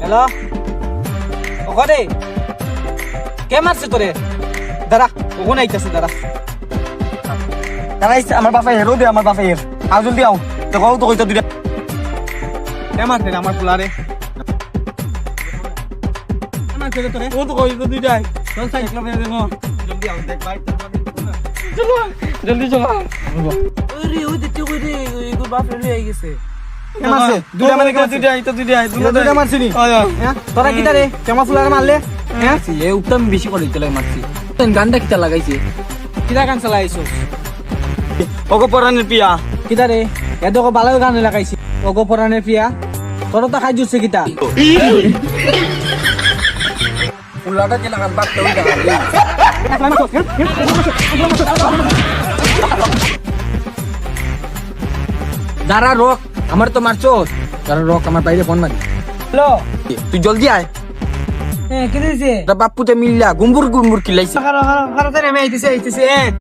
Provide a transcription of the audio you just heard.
Hello ওখানে কে মারছে তোরে? দাঁড়া, ওখানে আইতাছে, দাঁড়া। দাঁড়াইছে আমার বাপা হেরো দে আমার বাপা হের আও জলদি আও তো কও তো কইতা দুইটা কে মারছে রে আমার পোলারে? কে মারছে রে তোরে? ও তো কইতা দুইটাই চল সাইড ক্লাবে দেখো। জলদি আও দেখ ভাই চলো জলদি চলো আরে ওই দেখতে কই রে, ওই বাপ রে লই গেছে। কে মারছে দুইটা মানে দুইটাই তো দুইটাই দুইটা মারছি নি? হ্যাঁ তোরা কিটা রে কেমন ফুলারে মারলে? হ্যাঁ এ উত্তম বেশি করে দিতে লাগে মারছি গানটা কিতা লাগাইছে কিটা গান চালাইছস? ওগো পরানের পিয়া কিটা রে এ দেখো ভালো গান লাগাইছি। ওগো পরানের প্রিয়া তোর তো খাই জুছে কিটা? ফুলাটা কে লাগান বাপ তো দাঁড়া রক আমার তো মারছো দাঁড়া রক আমার বাইরে ফোন মারি হ্যালো তুই জলদি আয় হ্যাঁ কি দিছে? বাপুতে মিল্লা গুম্বুর গুম্বুর কিলাইছে খারাপ খারাপ খারাপ রে, আমি আইতেছি।